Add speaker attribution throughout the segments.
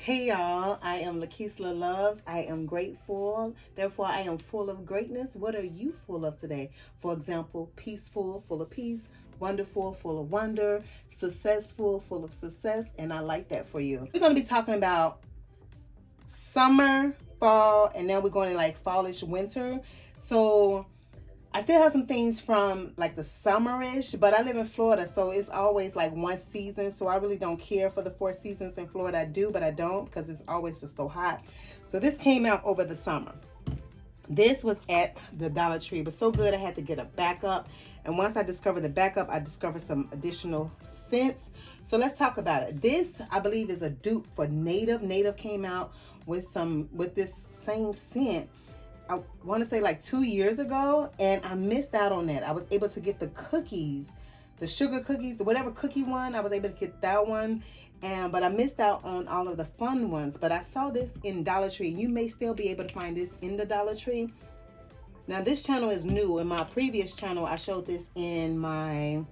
Speaker 1: Hey y'all, I am Lakeisla Loves. I am grateful. Therefore, I am full of greatness. What are you full of today? For example, peaceful, full of peace, wonderful, full of wonder, successful, full of success, and I like that for you. We're going to be talking about summer, fall, and then we're going to like fallish winter. So I still have some things from like the summerish, but I live in Florida, so it's always like one season. So I really don't care for the 4 seasons in Florida. I do, but I don't because it's always just so hot. So this came out over the summer. This was at the Dollar Tree. It was so good I had to get a backup. And once I discovered the backup, I discovered some additional scents. So let's talk about it. This, I believe, is a dupe for Native. Native came out with this same scent, I want to say like 2 years ago, and I missed out on that. I was able to get the cookies, the sugar cookies, whatever cookie one, I was able to get that one, but I missed out on all of the fun ones. But I saw this in Dollar Tree. You may still be able to find this in the Dollar Tree. Now this channel is new. In my previous channel, I showed this in my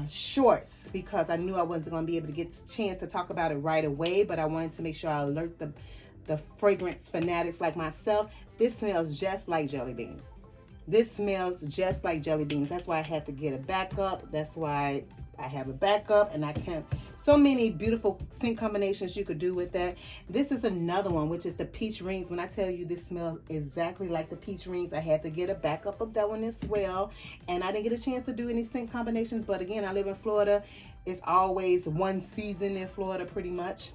Speaker 1: shorts because I knew I wasn't going to be able to get a chance to talk about it right away, but I wanted to make sure I alert the fragrance fanatics like myself. This smells just like jelly beans. This smells just like jelly beans. That's why I had to get a backup. That's why I have a backup, and I can so many beautiful scent combinations you could do with that. This is another one, which is the peach rings. When I tell you this smells exactly like the peach rings, I had to get a backup of that one as well. And I didn't get a chance to do any scent combinations, but again, I live in Florida. It's always one season in Florida pretty much.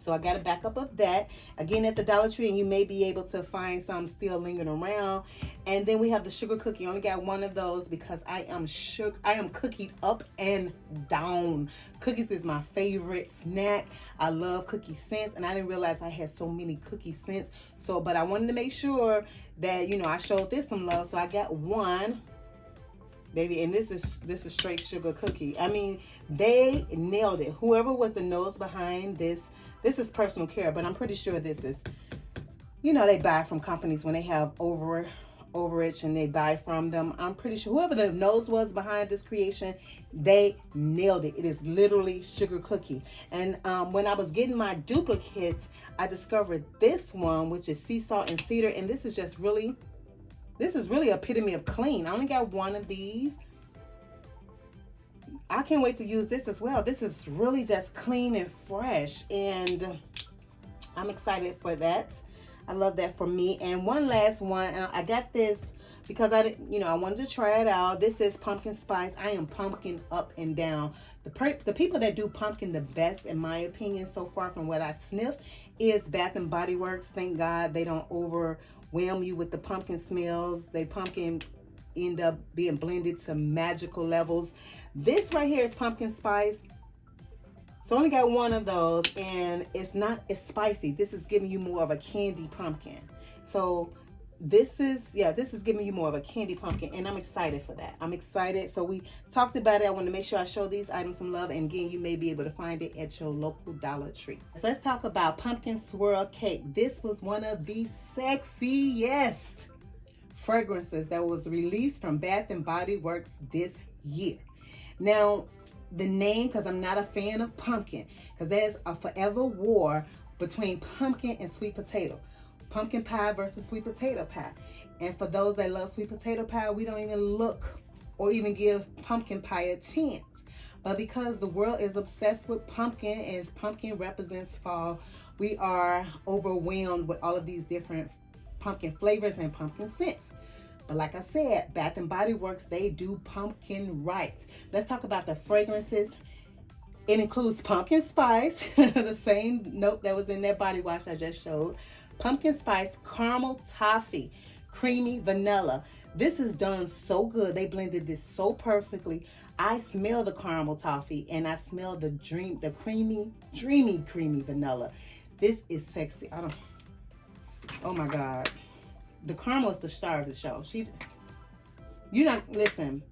Speaker 1: So I got a backup of that, again at the Dollar Tree, and you may be able to find some still lingering around. And then we have the sugar cookie. I only got one of those because I am cookied up and down. Cookies is my favorite snack. I love cookie scents, and I didn't realize I had so many cookie scents. So, but I wanted to make sure that, you know, I showed this some love. So I got one, baby, and this is straight sugar cookie. I mean, they nailed it. Whoever was the nose behind this. This is personal care, but I'm pretty sure this is, you know, they buy from companies when they have overage and they buy from them. I'm pretty sure whoever the nose was behind this creation, they nailed it. It is literally sugar cookie. And when I was getting my duplicates, I discovered this one, which is sea salt and cedar. And this is just really, this is really epitome of clean. I only got one of these. I can't wait to use this as well. This is really just clean and fresh, and I'm excited for that. I love that for me. And one last one, I got this because I wanted to try it out. This is pumpkin spice. I am pumpkin up and down. The people that do pumpkin the best, in my opinion, so far from what I sniffed, is Bath and Body Works. Thank God they don't overwhelm you with the pumpkin smells. They pumpkin end up being blended to magical levels. This right here is pumpkin spice. So I only got one of those, and it's not as spicy. This is giving you more of a candy pumpkin. So this is giving you more of a candy pumpkin, and I'm excited for that. I'm excited. So we talked about it. I want to make sure I show these items some love, and again, you may be able to find it at your local Dollar Tree. So let's talk about pumpkin swirl cake. This was one of the sexiest fragrances that was released from Bath and Body Works this year. Now, the name, because I'm not a fan of pumpkin, because there's a forever war between pumpkin and sweet potato. Pumpkin pie versus sweet potato pie. And for those that love sweet potato pie, we don't even look or even give pumpkin pie a chance. But because the world is obsessed with pumpkin, and pumpkin represents fall, we are overwhelmed with all of these different pumpkin flavors and pumpkin scents. But like I said, Bath and Body Works, they do pumpkin right. Let's talk about the fragrances. It includes pumpkin spice, the same note that was in that body wash I just showed. Pumpkin spice, caramel toffee, creamy vanilla. This is done so good. They blended this so perfectly. I smell the caramel toffee, and I smell the creamy, dreamy vanilla. This is sexy. Oh my God. The caramel is the star of the show. Listen,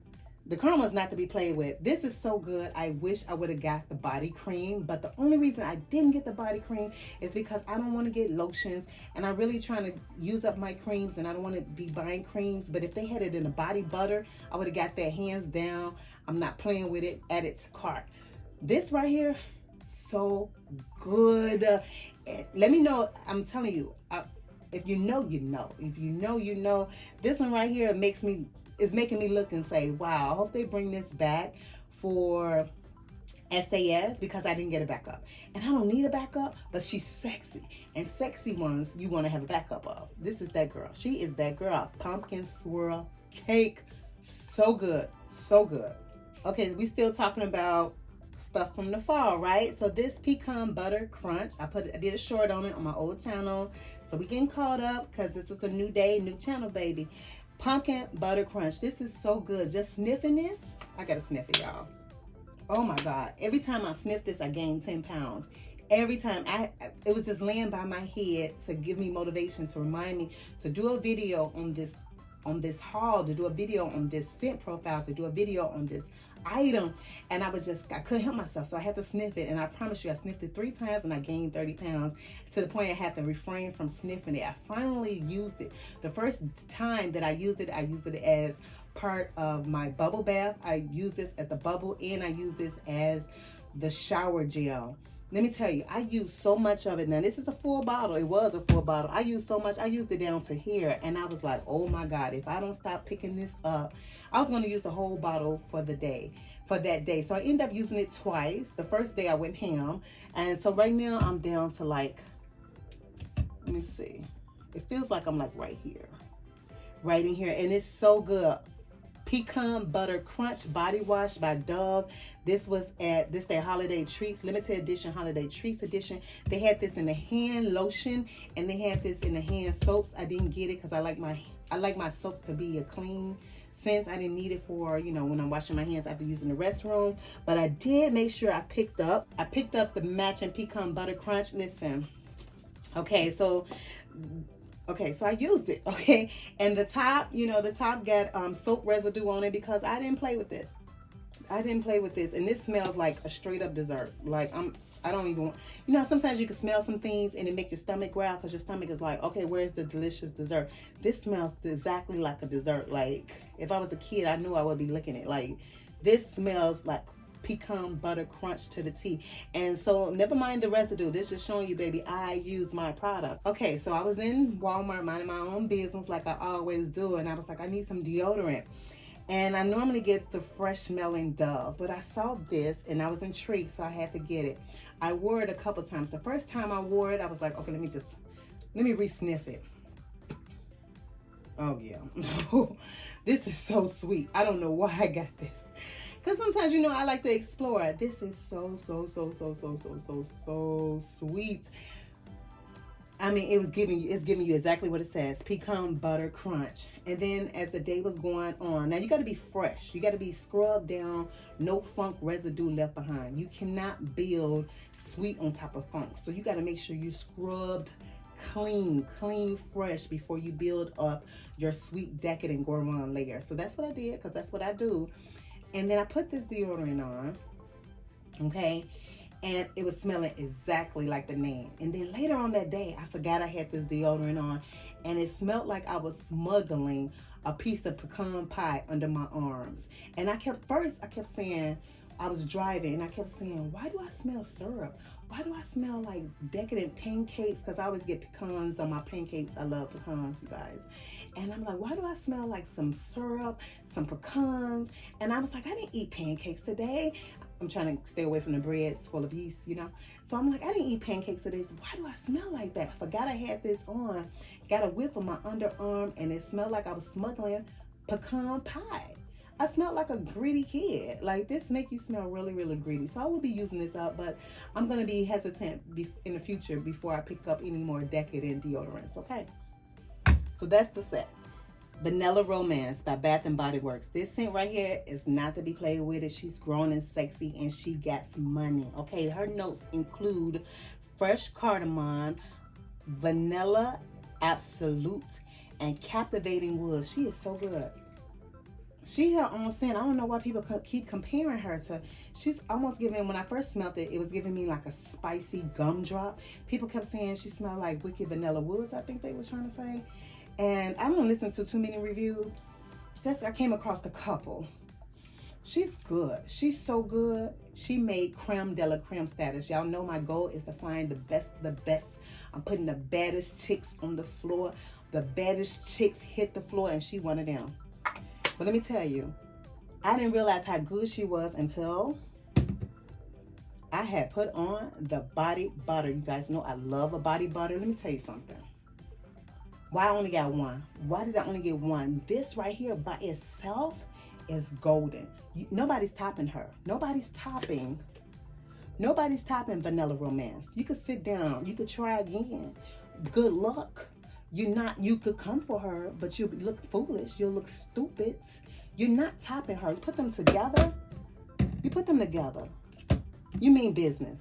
Speaker 1: the caramel is not to be played with. This is so good. I wish I would have got the body cream, but the only reason I didn't get the body cream is because I don't want to get lotions, and I'm really trying to use up my creams, and I don't want to be buying creams. But if they had it in a body butter, I would have got that hands down. I'm not playing with it. Add it to cart. This right here, so good. Let me know. I'm telling you, if you know, you know. If you know, you know. This one right here is making me look and say, wow, I hope they bring this back for SAS, because I didn't get a backup. And I don't need a backup, but she's sexy. And sexy ones you want to have a backup of. This is that girl. She is that girl. Pumpkin swirl cake. So good. So good. Okay, we still talking about stuff from the fall, right? So this pecan butter crunch, I did a short on it on my old channel. So we getting caught up because this is a new day, new channel, baby. Pumpkin butter crunch. This is so good. Just sniffing this. I gotta sniff it, y'all. Oh my God. Every time I sniff this, I gain 10 pounds. Every time. It was just laying by my head to give me motivation, to remind me to do a video on this haul, to do a video on this scent profile, to do a video on this item. And I couldn't help myself. So I had to sniff it. And I promise you, I sniffed it 3 times and I gained 30 pounds to the point I had to refrain from sniffing it. I finally used it. The first time that I used it as part of my bubble bath. I use this as a bubble, and I use this as the shower gel. Let me tell you, I use so much of it. Now, this is a full bottle. It was a full bottle. I used so much. I used it down to here, and I was like, oh my God, if I don't stop picking this up, I was going to use the whole bottle for that day. So I ended up using it twice. The first day I went ham, and so right now I'm down to like, let me see. It feels like I'm like right in here, and it's so good. Pecan Butter Crunch Body Wash by Dove. This was at their Holiday Treats, limited edition Holiday Treats edition. They had this in the hand lotion, and they had this in the hand soaps. I didn't get it because I like my soaps to be a clean scent. I didn't need it for, you know, when I'm washing my hands after using the restroom. But I did make sure I picked up the matching Pecan Butter Crunch. Listen, okay, so I used it, okay? And the top, the top got soap residue on it because I didn't play with this. And this smells like a straight up dessert. Like I don't even, sometimes you can smell some things and it make your stomach growl because your stomach is like, okay, where's the delicious dessert? This smells exactly like a dessert. Like if I was a kid, I knew I would be licking it. Like this smells like pecan butter crunch to the T. And so never mind the residue, this is showing you, baby, I use my product. Okay, so I was in Walmart minding my own business like I always do, and I was like, I need some deodorant. And I normally get the fresh smelling Dove, but I saw this and I was intrigued, so I had to get it. I wore it a couple times. The first time I wore it, I was like, okay, let me re-sniff it. Oh yeah. This is so sweet. I don't know why I got this. Because sometimes, I like to explore. This is so sweet. I mean, it's giving you exactly what it says. Pecan butter crunch. And then as the day was going on, now you got to be fresh. You got to be scrubbed down. No funk residue left behind. You cannot build sweet on top of funk. So you got to make sure you scrubbed clean, fresh before you build up your sweet, decadent gourmand layer. So that's what I did, because that's what I do. And then I put this deodorant on, okay, and it was smelling exactly like the name. And then later on that day, I forgot I had this deodorant on, and it smelled like I was smuggling a piece of pecan pie under my arms. And I kept saying, I was driving, and I kept saying, why do I smell syrup? Why do I smell like decadent pancakes? Because I always get pecans on my pancakes. I love pecans, you guys. And I'm like, why do I smell like some syrup, some pecans? And I was like, I didn't eat pancakes today. I'm trying to stay away from the breads full of yeast, So I'm like, I didn't eat pancakes today. So why do I smell like that? I forgot I had this on. Got a whiff of my underarm, and it smelled like I was smuggling pecan pie. I smelled like a greedy kid. Like, this make you smell really, really greedy. So I will be using this up, but I'm going to be hesitant in the future before I pick up any more decadent deodorants, okay? So that's the set. Vanilla Romance by Bath and Body Works. This scent right here is not to be played with. She's grown and sexy, and she got some money, okay? Her notes include fresh cardamom, vanilla absolute, and captivating wood. She is so good. She her own scent. I don't know why people keep comparing her to. She's almost giving, when I first smelled it, it was giving me like a spicy gumdrop. People kept saying she smelled like Wicked Vanilla Woods, I think they was trying to say. And I don't listen to too many reviews. I came across a couple. She's good. She's so good. She made creme de la creme status. Y'all know my goal is to find the best of the best. I'm putting the baddest chicks on the floor. The baddest chicks hit the floor, and she one of them. But let me tell you, I didn't realize how good she was until I had put on the body butter. You guys know I love a body butter. Let me tell you something. Why I only got one? Why did I only get one? This right here by itself is golden. Nobody's topping her. Nobody's topping Vanilla Romance. You could sit down. You could try again. Good luck. You could come for her, but you'll look foolish. You'll look stupid. You're not topping her. You put them together. You mean business.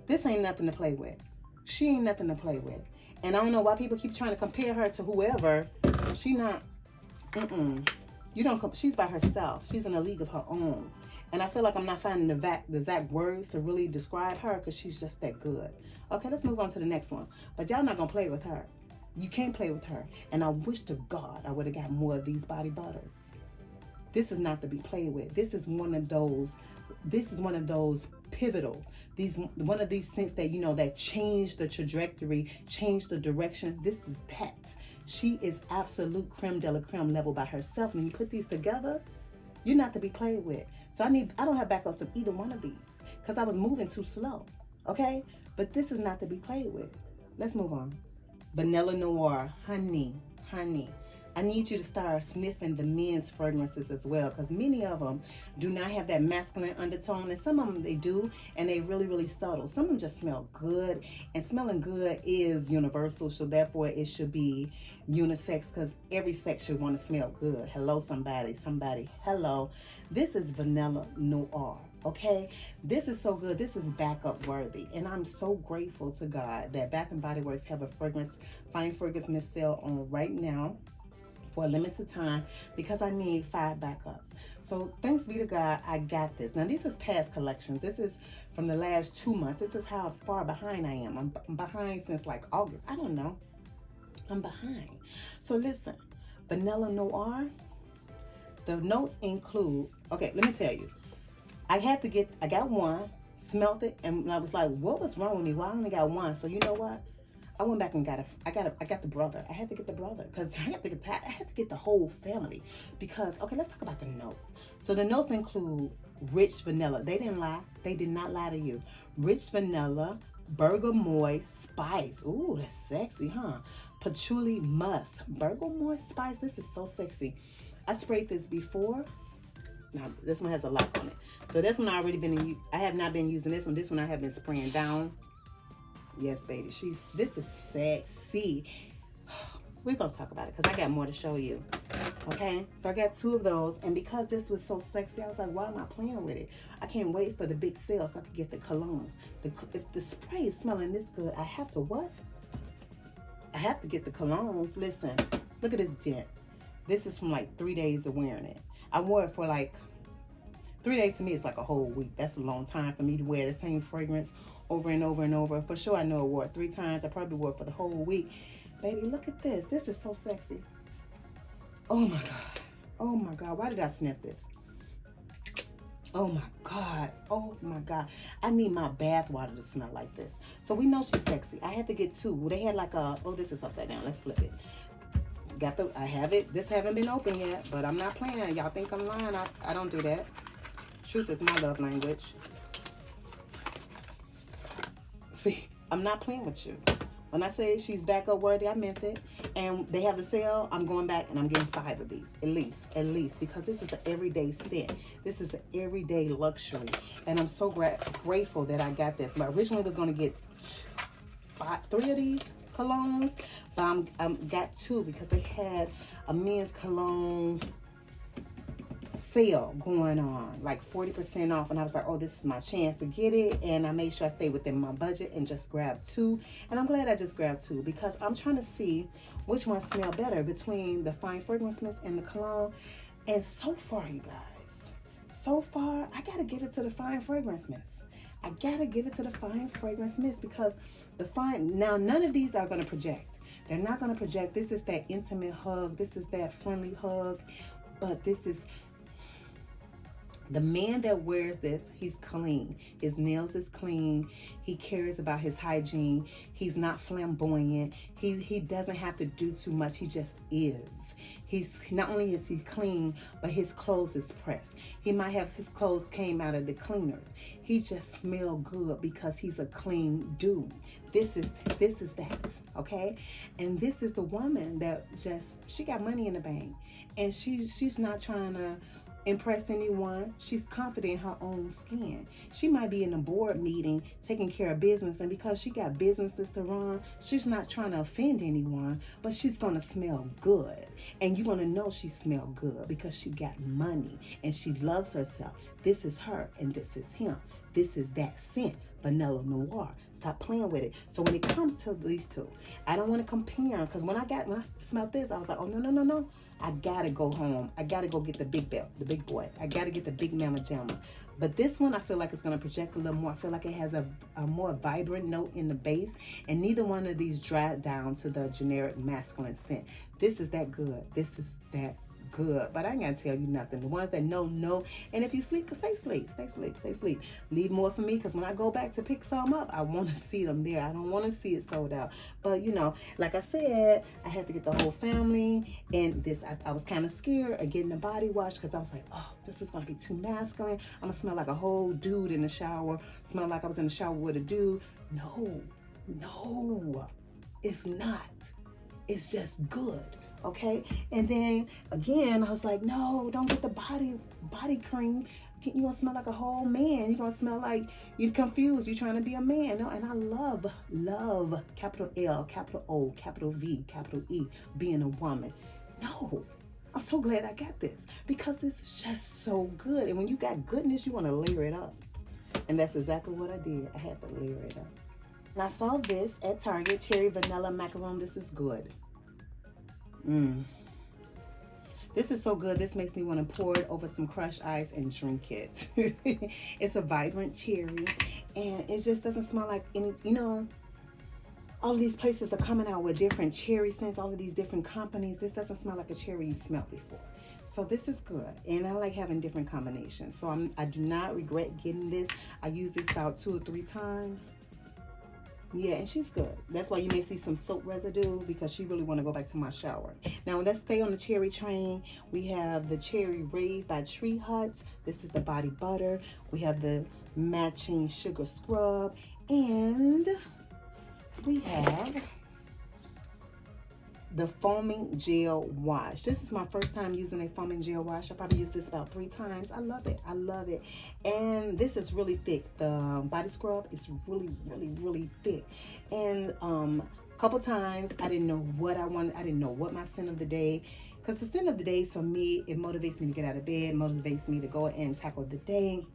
Speaker 1: This ain't nothing to play with. She ain't nothing to play with. And I don't know why people keep trying to compare her to whoever. She not, she's by herself. She's in a league of her own. And I feel like I'm not finding the exact words to really describe her because she's just that good. Okay, let's move on to the next one. But y'all not gonna play with her. You can't play with her. And I wish to God I would have got more of these body butters. This is not to be played with. This is one of those pivotal. One of these things that, that changed the trajectory, changed the direction. This is that. She is absolute creme de la creme level by herself. When you put these together, you're not to be played with. So I don't have backups of either one of these because I was moving too slow. Okay? But this is not to be played with. Let's move on. Vanilla Noir, honey. I need you to start sniffing the men's fragrances as well, because many of them do not have that masculine undertone, and some of them they do, and they really, really subtle. Some of them just smell good, and smelling good is universal, so therefore it should be unisex, because every sex should want to smell good. Hello, somebody, hello. This is Vanilla Noir, okay? This is so good. This is backup worthy, and I'm so grateful to God that Bath & Body Works have a fine fragrance mist sale on right now for a limited time because I need 5 backups. So thanks be to God, I got this. Now this is past collections. This is from the last 2 months. This is how far behind I am. I'm behind since like August. I don't know. I'm behind. So listen, Vanilla Noir, the notes include, okay, let me tell you. I got one, smelt it, and I was like, what was wrong with me? Why I only got one? So you know what? I went back and I got the brother. I had to get the brother because I had to get the whole family because, okay, let's talk about the notes. So the notes include rich vanilla. They didn't lie. They did not lie to you. Rich vanilla, bergamot spice. Ooh, that's sexy, huh? Patchouli musk. Bergamot spice. This is so sexy. I sprayed this before. Now, this one has a lock on it. So this one I have not been using this one. This one I have been spraying down. Yes, baby. This is sexy. We're going to talk about it because I got more to show you. Okay? So I got 2 of those. And because this was so sexy, I was like, why am I playing with it? I can't wait for the big sale so I can get the colognes. If the spray is smelling this good, I have to what? I have to get the colognes. Listen, look at this dent. This is from like 3 days of wearing it. I wore it for like 3 days. To me, it's like a whole week. That's a long time for me to wear the same fragrance over and over and over. For sure, I know I wore it 3 times. I probably wore it for the whole week. Baby, look at this. This is so sexy. Oh my God. Oh my God. Why did I sniff this? Oh my God. Oh my God. I need my bath water to smell like this. So we know she's sexy. I had to get 2. They had like a, oh, this is upside down. Let's flip it. I have it. This haven't been open yet, but I'm not playing. Y'all think I'm lying. I don't do that. Truth is my love language. See, I'm not playing with you. When I say she's backup worthy, I meant it. And they have the sale, I'm going back and I'm getting 5 of these, at least, because this is an everyday scent. This is an everyday luxury. And I'm so grateful that I got this. I originally was going to get 3 of these colognes, but I got 2 because they had a men's cologne sale going on, like 40% off, and I was like, oh, this is my chance to get it. And I made sure I stayed within my budget and just grabbed 2, and I'm glad I just grabbed 2 because I'm trying to see which ones smell better between the fine fragrance mist and the cologne. And so far, you guys, I gotta give it to the fine fragrance mist. I gotta give it to the fine fragrance mist because now none of these are going to project. They're not going to project. This is that intimate hug. This is that friendly hug. But this is The man that wears this, he's clean. His nails is clean. He cares about his hygiene. He's not flamboyant. He doesn't have to do too much. He just is. He's not only is he clean, but his clothes is pressed. He might have his clothes came out of the cleaners. He just smell good because he's a clean dude. This is that, okay? And this is the woman that she got money in the bank, and she's not trying to impress anyone. She's confident in her own skin. She might be in a board meeting taking care of business, and because she got businesses to run, she's not trying to offend anyone, but she's gonna smell good. And you're gonna know she smelled good because she got money and she loves herself. This is her and this is him. This is that scent, vanilla noir. Stop playing with it. So when it comes to these two, I don't want to compare them, because when I smelled this, I was like, oh no. I gotta go home. I gotta go get the big belt, the big boy. I gotta get the big mama jamma. But this one, I feel like it's gonna project a little more. I feel like it has a more vibrant note in the base, and neither one of these dried down to the generic masculine scent. This is that good. This is that good. But I ain't gonna tell you nothing. The ones that know. And if you sleep, stay sleep. Leave more for me, because when I go back to pick some up, I want to see them there. I don't want to see it sold out. But you know, like I said, I had to get the whole family, and this I was kind of scared of getting a body wash, because I was like, oh, this is gonna be too masculine. I'm gonna smell like a whole dude in the shower, smell like I was in the shower with a dude. No, it's not. It's just good. Okay, and then again, I was like, no, don't get the body cream. You're gonna smell like a whole man. You're gonna smell like you're confused. You're trying to be a man. No, and I love capital L, capital O, capital V, capital E, being a woman. No, I'm so glad I got this, because it's just so good. And when you got goodness, you want to layer it up. And that's exactly what I did. I had to layer it up. And I saw this at Target, cherry vanilla macaron. This is good. This is so good. This makes me want to pour it over some crushed ice and drink it. It's a vibrant cherry, and it just doesn't smell like any, you know, all of these places are coming out with different cherry scents, all of these different companies. This doesn't smell like a cherry you smelled before. So this is good, and I like having different combinations. So I do not regret getting this. I use this about 2 or 3 times. Yeah, and she's good. That's why you may see some soap residue, because she really want to go back to my shower. Now, let's stay on the cherry train. We have the Cherry Rave by Tree Hut. This is the body butter. We have the matching sugar scrub. And we have the foaming gel wash. This is my first time using a foaming gel wash. I probably used this about 3 times. I love it. And this is really thick. The body scrub is really thick. And a couple times I didn't know what I wanted. I didn't know what my scent of the day, because the scent of the day, for me, it motivates me to get out of bed, motivates me to go and tackle the day.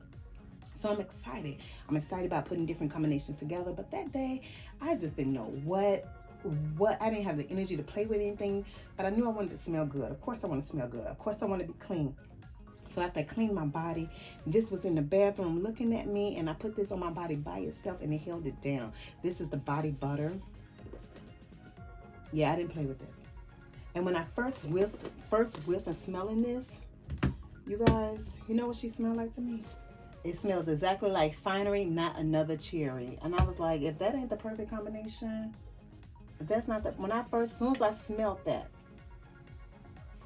Speaker 1: So I'm excited. I'm excited about putting different combinations together. But that day, I just didn't know what I didn't have the energy to play with anything, but I knew I wanted to smell good. Of course I want to smell good. Of course I want to be clean. So after I cleaned my body, this was in the bathroom looking at me, and I put this on my body by itself, and it held it down. This is the body butter. Yeah, I didn't play with this. And when I first whiff and smelling this, you guys, you know what she smelled like to me? It smells exactly like Finery, Not Another Cherry. And I was like, if that ain't the perfect combination, that's not the, as soon as I smelled that,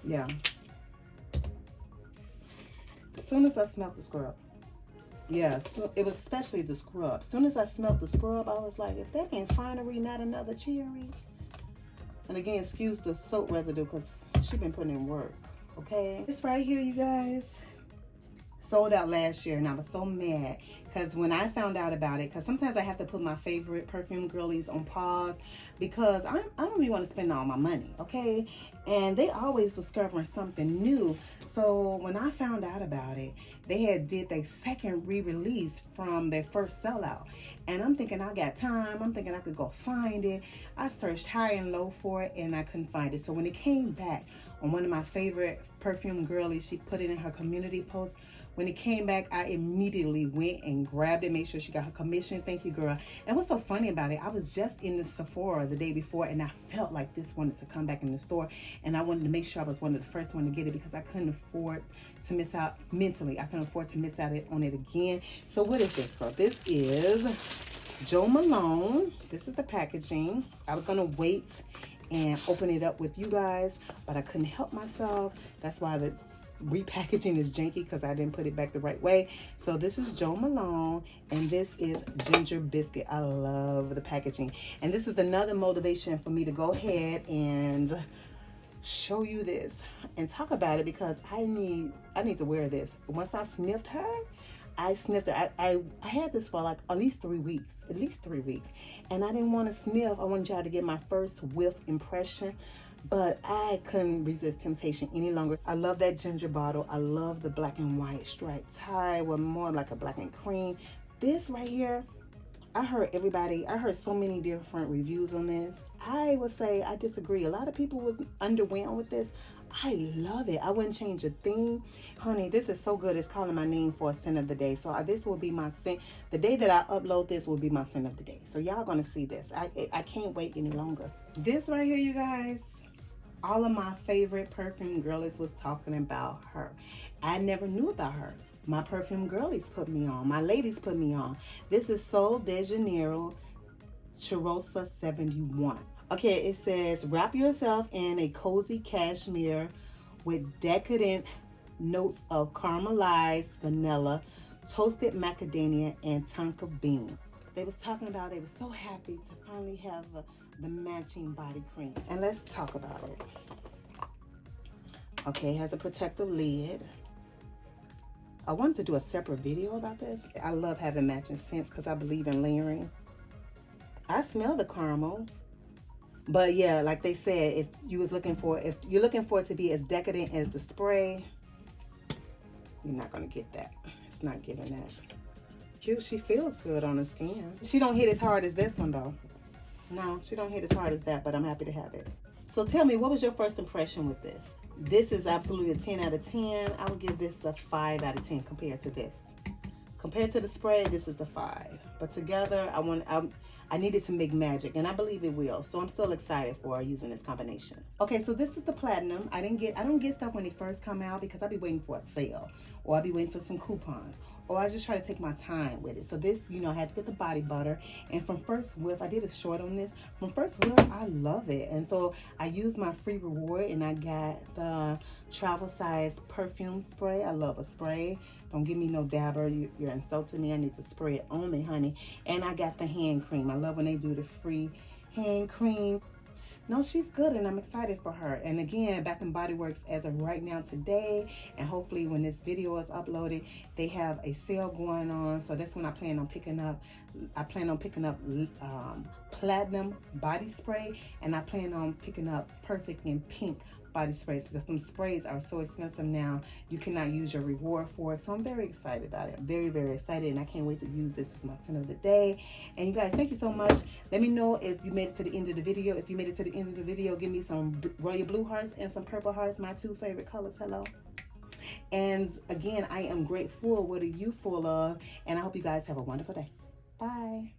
Speaker 1: yeah. As soon as I smelled the scrub, yeah, so it was especially the scrub. As soon as I smelled the scrub, I was like, if that ain't Finery, Not Another Cherry. And again, excuse the soap residue, because she been putting in work, okay? This right here, you guys, sold out last year, and I was so mad, because when I found out about it, because sometimes I have to put my favorite perfume girlies on pause, because I don't really want to spend all my money, okay? And they always discovering something new. So when I found out about it, they had did their second re-release from their first sellout. And I'm thinking I got time. I'm thinking I could go find it. I searched high and low for it, and I couldn't find it. So when it came back on one of my favorite perfume girlies, she put it in her community post. When it came back, I immediately went and grabbed it, made sure she got her commission. Thank you, girl. And what's so funny about it, I was just in the Sephora the day before, and I felt like this wanted to come back in the store, and I wanted to make sure I was one of the first one to get it because I couldn't afford to miss out mentally. I couldn't afford to miss out on it again. So what is this, girl? This is Jo Malone. This is the packaging. I was gonna wait and open it up with you guys, but I couldn't help myself. That's why the repackaging is janky, because I didn't put it back the right way. So this is Jo Malone, and this is Ginger Biscuit. I love the packaging, and this is another motivation for me to go ahead and show you this and talk about it, because I need to wear this. Once I sniffed her, I had this for like at least 3 weeks, and I didn't want to sniff. I wanted y'all to get my first whiff impression, but I couldn't resist temptation any longer. I love that ginger bottle. I love the black and white striped tie with more like a black and cream. This right here, I heard so many different reviews on this. I would say I disagree. A lot of people was underwhelmed with this. I love it. I wouldn't change a thing. Honey, this is so good. It's calling my name for a scent of the day. So this will be my scent. The day that I upload this will be my scent of the day. So y'all gonna see this. I can't wait any longer. This right here, you guys, all of my favorite perfume girlies was talking about her. I never knew about her. My perfume girlies put me on. My ladies put me on. This is Sol de Janeiro Cheirosa 71. Okay, it says, wrap yourself in a cozy cashmere with decadent notes of caramelized vanilla, toasted macadamia, and tonka bean. They was talking about they were so happy to finally have the matching body cream. And let's talk about it. Okay, it has a protective lid. I wanted to do a separate video about this. I love having matching scents because I believe in layering. I smell the caramel. But yeah, like they said, if you're looking for it to be as decadent as the spray, you're not gonna get that. It's not giving that. Cute, she feels good on the skin. She don't hit as hard as this one though. No, she don't hit as hard as that, but I'm happy to have it. So tell me, what was your first impression with this? This is absolutely a 10 out of 10. I would give this a 5 out of 10 compared to this. Compared to the spray, this is a 5. But together, I needed to make magic, and I believe it will. So I'm still excited for using this combination. Okay, so this is the platinum. I don't get stuff when they first come out because I be waiting for a sale, or I be waiting for some coupons, or I just try to take my time with it. So this, I had to get the body butter, and from first whiff, I did a short on this. From first whiff, I love it, and so I used my free reward, and I got the travel size perfume spray. I love a spray. Don't give me no dabber. You're insulting me. I need to spray it on me, honey. And I got the hand cream. I love when they do the free hand cream. No, she's good, and I'm excited for her. And again, Bath and Body Works as of right now today, and hopefully when this video is uploaded, they have a sale going on. So that's when I plan on picking up. I plan on picking up platinum body spray, and I plan on picking up Perfect in Pink body sprays, because some sprays are so expensive now, you cannot use your reward for it. So I'm very excited about it. Very, very excited, and I can't wait to use this as my scent of the day. And you guys, thank you so much. Let me know if you made it to the end of the video. If you made it to the end of the video, give me some royal blue hearts and some purple hearts, my 2 favorite colors. Hello. And again, I am grateful. What are you full of? And I hope you guys have a wonderful day. Bye.